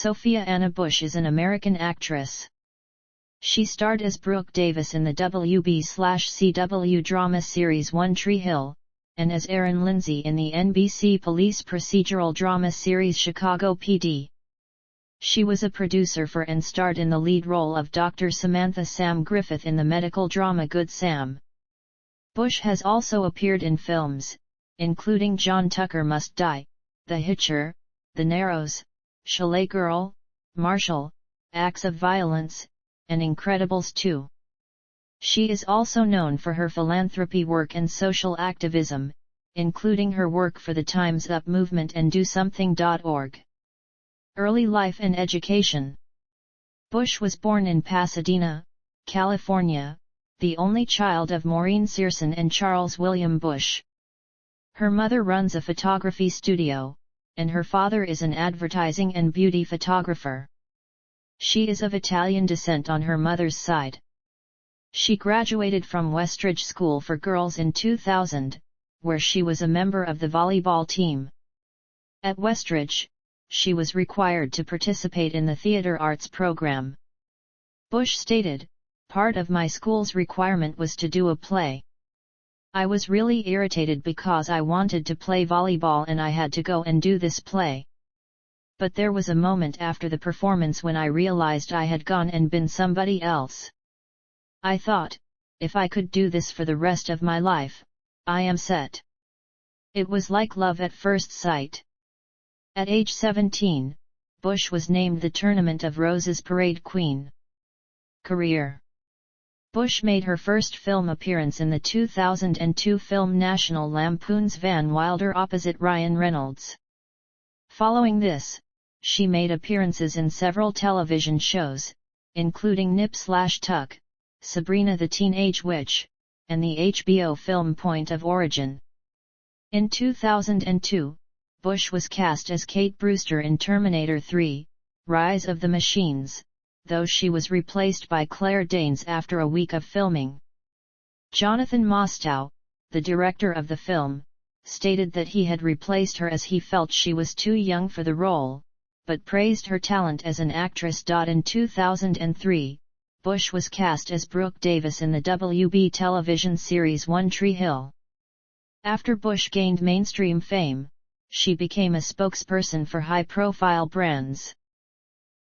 Sophia Anna Bush is an American actress. She starred as Brooke Davis in the WB/CW drama series One Tree Hill, and as Erin Lindsay in the NBC police procedural drama series Chicago PD. She was a producer for and starred in the lead role of Dr. Samantha Sam Griffith in the medical drama Good Sam. Bush has also appeared in films, including John Tucker Must Die, The Hitcher, The Narrows, Chalet Girl, Marshall, Acts of Violence, and Incredibles 2. She is also known for her philanthropy work and social activism, including her work for the Time's Up movement and DoSomething.org. Early life and education. Bush was born in Pasadena, California, the only child of Maureen Searson and Charles William Bush. Her mother runs a photography studio, and her father is an advertising and beauty photographer. She is of Italian descent on her mother's side. She graduated from Westridge School for Girls in 2000, where she was a member of the volleyball team. At Westridge, she was required to participate in the theater arts program. Bush stated, "Part of my school's requirement was to do a play. I was really irritated because I wanted to play volleyball and I had to go and do this play. But there was a moment after the performance when I realized I had gone and been somebody else. I thought, if I could do this for the rest of my life, I am set." It was like love at first sight. At age 17, Bush was named the Tournament of Roses Parade Queen. Career. Bush made her first film appearance in the 2002 film National Lampoon's Van Wilder opposite Ryan Reynolds. Following this, she made appearances in several television shows, including Nip/Tuck, Sabrina the Teenage Witch, and the HBO film Point of Origin. In 2002, Bush was cast as Kate Brewster in Terminator 3, Rise of the Machines, though she was replaced by Claire Danes after a week of filming. Jonathan Mostow, the director of the film, stated that he had replaced her as he felt she was too young for the role, but praised her talent as an actress. In 2003, Bush was cast as Brooke Davis in the WB television series One Tree Hill. After Bush gained mainstream fame, she became a spokesperson for high-profile brands.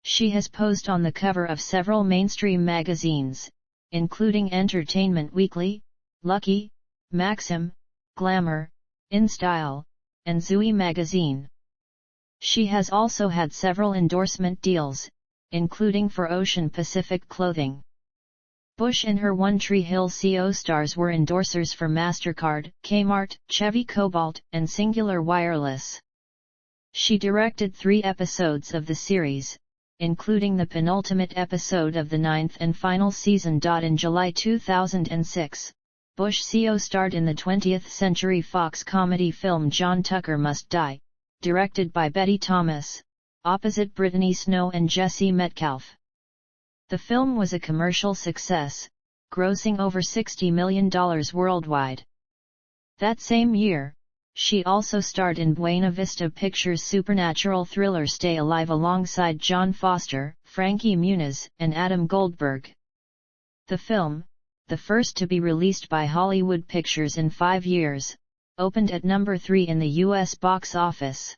She has posed on the cover of several mainstream magazines, including Entertainment Weekly, Lucky, Maxim, Glamour, InStyle, and Zooey magazine. She has also had several endorsement deals, including for Ocean Pacific Clothing. Bush and her One Tree Hill co-stars were endorsers for MasterCard, Kmart, Chevy Cobalt, and Singular Wireless. She directed 3 episodes of the series, including the penultimate episode of the 9th and final season. In July 2006, Bush co-starred in the 20th Century Fox comedy film John Tucker Must Die, directed by Betty Thomas, opposite Brittany Snow and Jesse Metcalfe. The film was a commercial success, grossing over $60 million worldwide. That same year, she also starred in Buena Vista Pictures' supernatural thriller Stay Alive alongside John Foster, Frankie Muniz, and Adam Goldberg. The film, the first to be released by Hollywood Pictures in 5 years, opened at number 3 in the U.S. box office.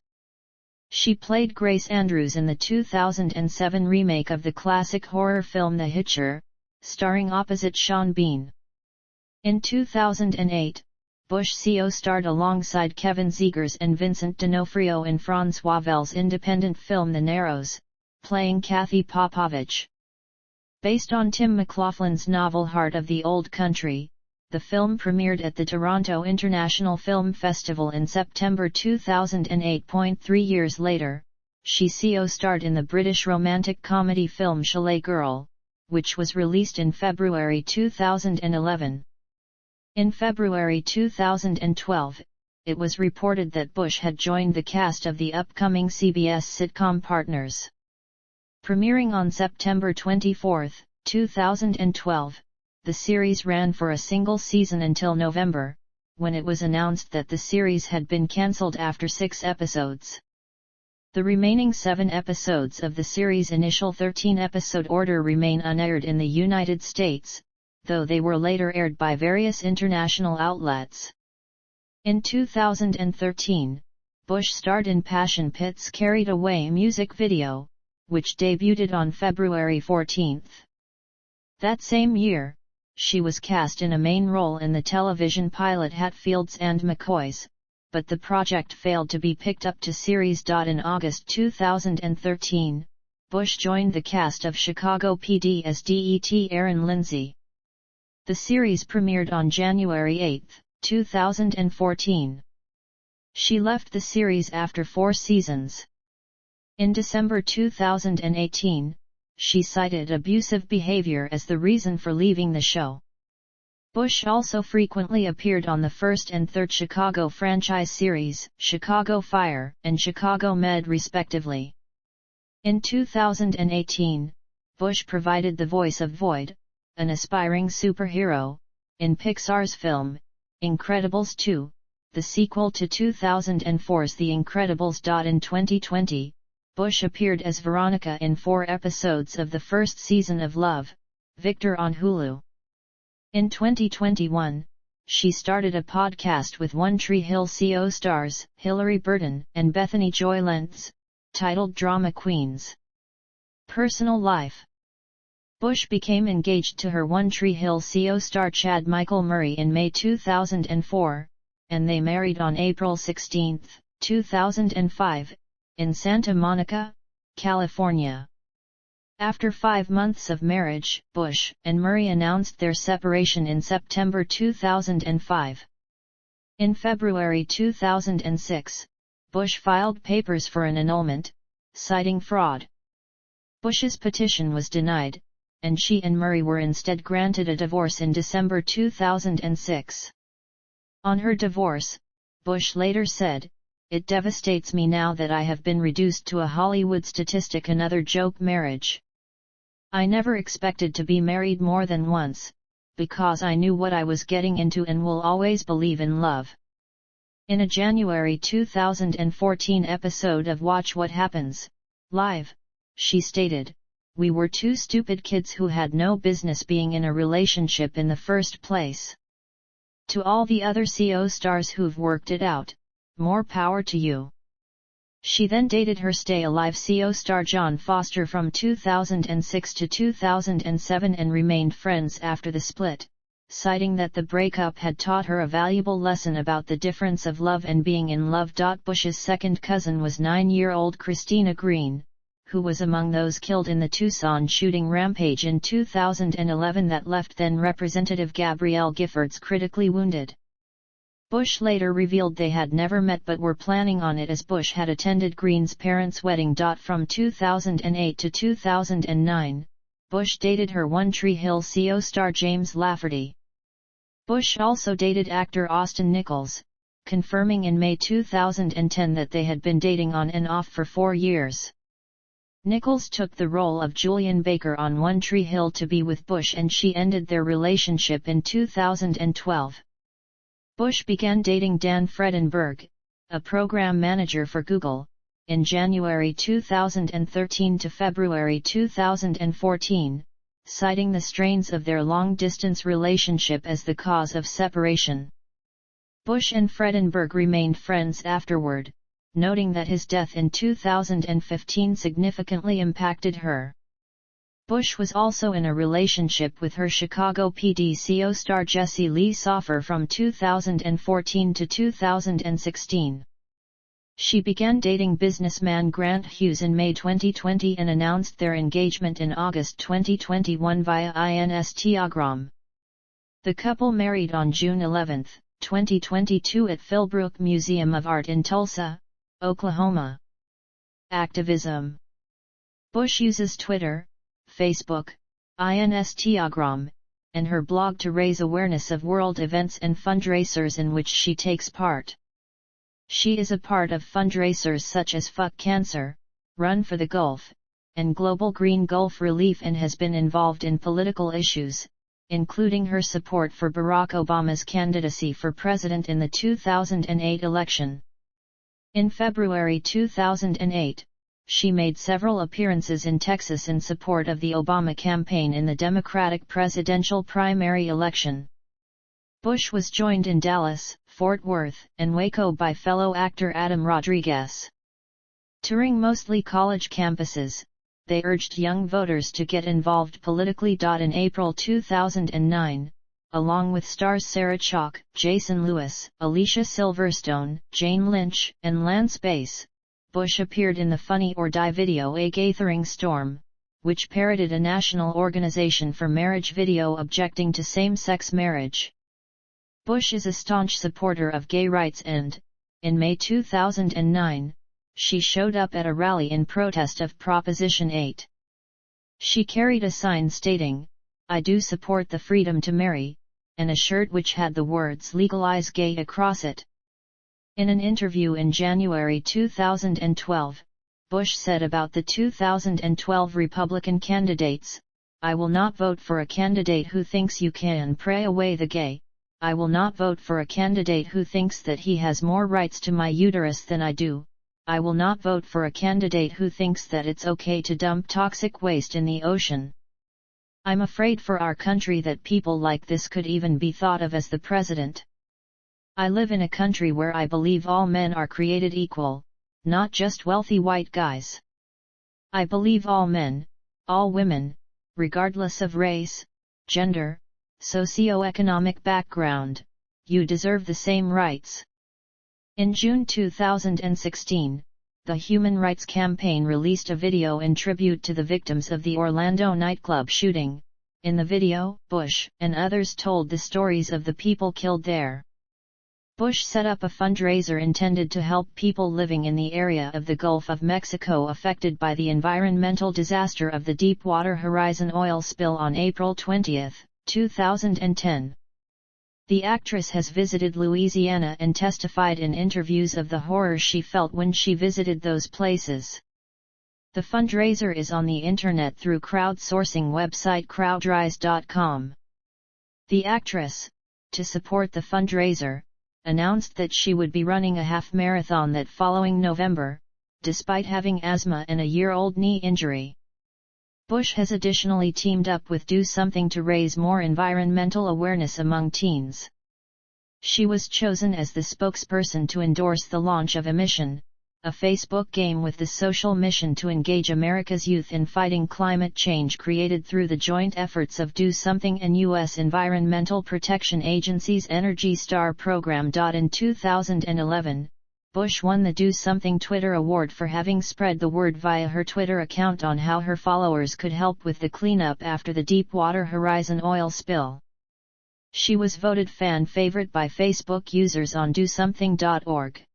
She played Grace Andrews in the 2007 remake of the classic horror film The Hitcher, starring opposite Sean Bean. In 2008, Bush co-starred alongside Kevin Zegers and Vincent D'Onofrio in Francois Vell's independent film The Narrows, playing Kathy Popovich. Based on Tim McLaughlin's novel Heart of the Old Country, the film premiered at the Toronto International Film Festival in September 2008. 3 years later, she co-starred in the British romantic comedy film Chalet Girl, which was released in February 2011. In February 2012, it was reported that Bush had joined the cast of the upcoming CBS sitcom Partners. Premiering on September 24, 2012, the series ran for a single season until November, when it was announced that the series had been cancelled after 6 episodes. The remaining 7 episodes of the series' initial 13-episode order remain unaired in the United States, though they were later aired by various international outlets. In 2013, Bush starred in Passion Pit's Carried Away music video, which debuted on February 14. That same year, she was cast in a main role in the television pilot Hatfields and McCoys, but the project failed to be picked up to series. In August 2013, Bush joined the cast of Chicago PD as Det Erin Lindsay. The series premiered on January 8, 2014. She left the series after 4 seasons. In December 2018, she cited abusive behavior as the reason for leaving the show. Bush also frequently appeared on the first and third Chicago franchise series, Chicago Fire and Chicago Med respectively. In 2018, Bush provided the voice of Void, an aspiring superhero, in Pixar's film, Incredibles 2, the sequel to 2004's The Incredibles. In 2020, Bush appeared as Veronica in 4 episodes of the first season of Love, Victor on Hulu. In 2021, she started a podcast with One Tree Hill CO stars Hilary Burton and Bethany Joy Lenz, titled Drama Queens. Personal life. Bush became engaged to her One Tree Hill CO star Chad Michael Murray in May 2004, and they married on April 16, 2005, in Santa Monica, California. After 5 months of marriage, Bush and Murray announced their separation in September 2005. In February 2006, Bush filed papers for an annulment, citing fraud. Bush's petition was denied, and she and Murray were instead granted a divorce in December 2006. On her divorce, Bush later said, "It devastates me now that I have been reduced to a Hollywood statistic, another joke marriage. I never expected to be married more than once, because I knew what I was getting into and will always believe in love." In a January 2014 episode of Watch What Happens Live, she stated, "We were 2 stupid kids who had no business being in a relationship in the first place. To all the other CO stars who've worked it out, more power to you." She then dated her Stay Alive CO star John Foster from 2006 to 2007 and remained friends after the split, citing that the breakup had taught her a valuable lesson about the difference of love and being in love. Bush's second cousin was 9-year-old Christina Green, who was among those killed in the Tucson shooting rampage in 2011 that left then-Representative Gabrielle Giffords critically wounded. Bush later revealed they had never met but were planning on it, as Bush had attended Green's parents' wedding. From 2008 to 2009, Bush dated her One Tree Hill CO star James Lafferty. Bush also dated actor Austin Nichols, confirming in May 2010 that they had been dating on and off for 4 years. Nichols took the role of Julian Baker on One Tree Hill to be with Bush, and she ended their relationship in 2012. Bush began dating Dan Fredenberg, a program manager for Google, in January 2013 to February 2014, citing the strains of their long-distance relationship as the cause of separation. Bush and Fredenberg remained friends afterward, noting that his death in 2015 significantly impacted her. Bush was also in a relationship with her Chicago PD CO star Jessie Lee Soffer from 2014 to 2016. She began dating businessman Grant Hughes in May 2020 and announced their engagement in August 2021 via Instagram. The couple married on June 11, 2022 at Philbrook Museum of Art in Tulsa, Oklahoma. Activism. Bush uses Twitter, Facebook, Instagram, and her blog to raise awareness of world events and fundraisers in which she takes part. She is a part of fundraisers such as Fuck Cancer, Run for the Gulf, and Global Green Gulf Relief, and has been involved in political issues, including her support for Barack Obama's candidacy for president in the 2008 election. In February 2008, she made several appearances in Texas in support of the Obama campaign in the Democratic presidential primary election. Bush was joined in Dallas, Fort Worth, and Waco by fellow actor Adam Rodriguez. Touring mostly college campuses, they urged young voters to get involved politically. In April 2009, along with stars Sarah Chalke, Jason Lewis, Alicia Silverstone, Jane Lynch, and Lance Bass, Bush appeared in the Funny or Die video A Gathering Storm, which parodied a national organization for marriage video objecting to same-sex marriage. Bush is a staunch supporter of gay rights and, in May 2009, she showed up at a rally in protest of Proposition 8. She carried a sign stating, "I do support the freedom to marry," and a shirt which had the words "Legalize Gay" across it. In an interview in January 2012, Bush said about the 2012 Republican candidates, "I will not vote for a candidate who thinks you can pray away the gay. I will not vote for a candidate who thinks that he has more rights to my uterus than I do. I will not vote for a candidate who thinks that it's okay to dump toxic waste in the ocean. I'm afraid for our country that people like this could even be thought of as the president. I live in a country where I believe all men are created equal, not just wealthy white guys. I believe all men, all women, regardless of race, gender, socioeconomic background, you deserve the same rights." In June 2016, the Human Rights Campaign released a video in tribute to the victims of the Orlando nightclub shooting. In the video, Bush and others told the stories of the people killed there. Bush set up a fundraiser intended to help people living in the area of the Gulf of Mexico affected by the environmental disaster of the Deepwater Horizon oil spill on April 20, 2010. The actress has visited Louisiana and testified in interviews of the horror she felt when she visited those places. The fundraiser is on the internet through crowdsourcing website crowdrise.com. The actress, to support the fundraiser, announced that she would be running a half marathon that following November, despite having asthma and a year-old knee injury. Bush has additionally teamed up with Do Something to raise more environmental awareness among teens. She was chosen as the spokesperson to endorse the launch of Emission, a Facebook game with the social mission to engage America's youth in fighting climate change created through the joint efforts of Do Something and U.S. Environmental Protection Agency's Energy Star program. In 2011, Bush won the Do Something Twitter Award for having spread the word via her Twitter account on how her followers could help with the cleanup after the Deepwater Horizon oil spill. She was voted fan favorite by Facebook users on DoSomething.org.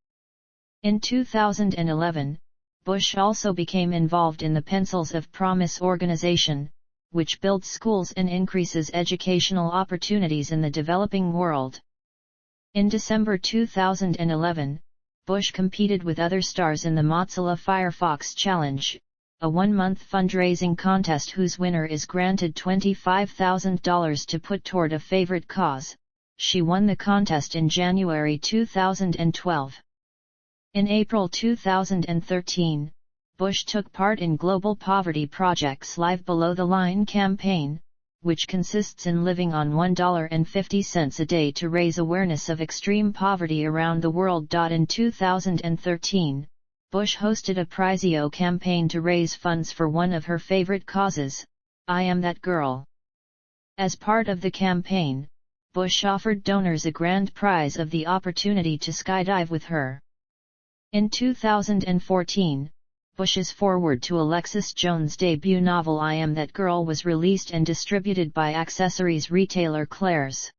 In 2011, Bush also became involved in the Pencils of Promise organization, which builds schools and increases educational opportunities in the developing world. In December 2011, Bush competed with other stars in the Mozilla Firefox Challenge, a one-month fundraising contest whose winner is granted $25,000 to put toward a favorite cause. She won the contest in January 2012. In April 2013, Bush took part in Global Poverty Project's Live Below the Line campaign, which consists in living on $1.50 a day to raise awareness of extreme poverty around the world. In 2013, Bush hosted a Prizeo campaign to raise funds for one of her favorite causes, I Am That Girl. As part of the campaign, Bush offered donors a grand prize of the opportunity to skydive with her. In 2014, Bush's foreword to Alexis Jones' debut novel I Am That Girl was released and distributed by accessories retailer Claire's.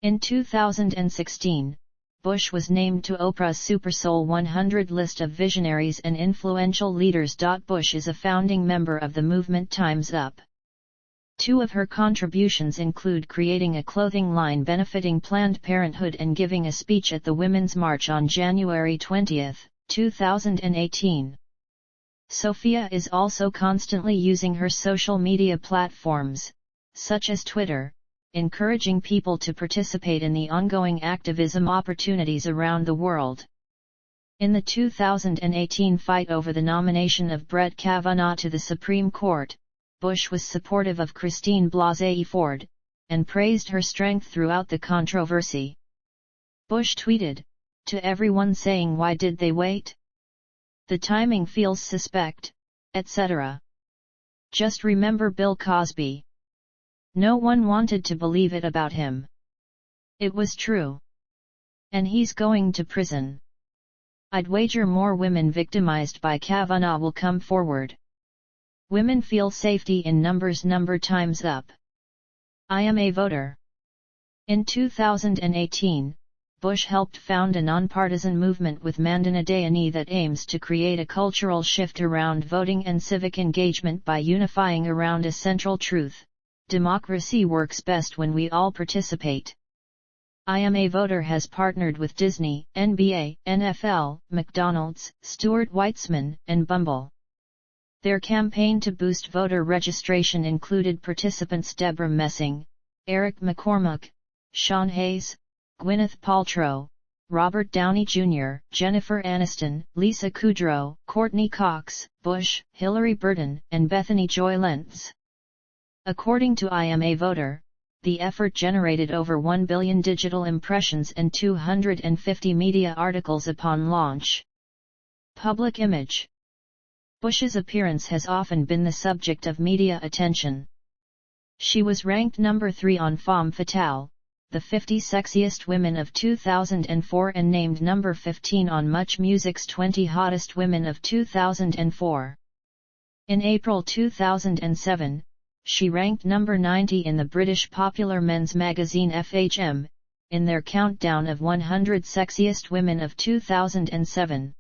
In 2016, Bush was named to Oprah's Supersoul 100 list of visionaries and influential leaders. Bush is a founding member of the movement Time's Up. Two of her contributions include creating a clothing line benefiting Planned Parenthood and giving a speech at the Women's March on January 20, 2018. Sophia is also constantly using her social media platforms, such as Twitter, encouraging people to participate in the ongoing activism opportunities around the world. In the 2018 fight over the nomination of Brett Kavanaugh to the Supreme Court, Bush was supportive of Christine Blasey Ford, and praised her strength throughout the controversy. Bush tweeted, "To everyone saying why did they wait? The timing feels suspect, etc. Just remember Bill Cosby. No one wanted to believe it about him. It was true. And he's going to prison. I'd wager more women victimized by Kavanaugh will come forward. Women feel safety in numbers. Number times up. I am a voter." In 2018, Bush helped found a nonpartisan movement with Mandana Dayani that aims to create a cultural shift around voting and civic engagement by unifying around a central truth: democracy works best when we all participate. I Am a Voter has partnered with Disney, NBA, NFL, McDonald's, Stuart Weitzman, and Bumble. Their campaign to boost voter registration included participants Deborah Messing, Eric McCormack, Sean Hayes, Gwyneth Paltrow, Robert Downey Jr., Jennifer Aniston, Lisa Kudrow, Courtney Cox, Bush, Hillary Burton, and Bethany Joy Lenz. According to I Am a Voter, the effort generated over 1 billion digital impressions and 250 media articles upon launch. Public image. Bush's appearance has often been the subject of media attention. She was ranked number 3 on Femme Fatale, the 50 Sexiest Women of 2004, and named number 15 on Much Music's 20 Hottest Women of 2004. In April 2007, she ranked number 90 in the British popular men's magazine FHM, in their countdown of 100 Sexiest Women of 2007.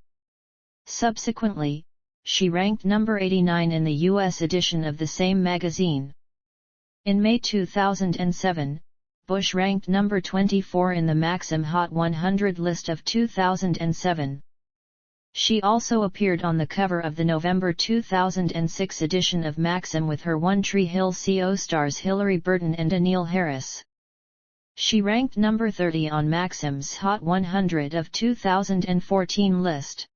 Subsequently, she ranked number 89 in the US edition of the same magazine. In May 2007, Bush ranked number 24 in the Maxim Hot 100 list of 2007. She also appeared on the cover of the November 2006 edition of Maxim with her One Tree Hill co-stars Hillary Burton and Anil Harris. She ranked number 30 on Maxim's Hot 100 of 2014 list.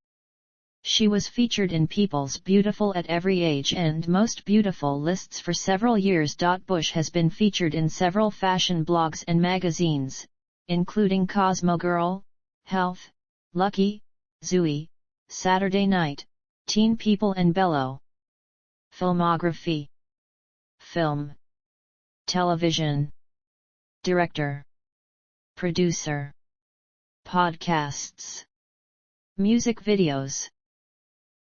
She was featured in People's Beautiful at Every Age and Most Beautiful lists for several years. Bush has been featured in several fashion blogs and magazines, including Cosmo Girl, Health, Lucky, Zooey, Saturday Night, Teen People and Bello. Filmography. Film. Television. Director. Producer. Podcasts. Music videos.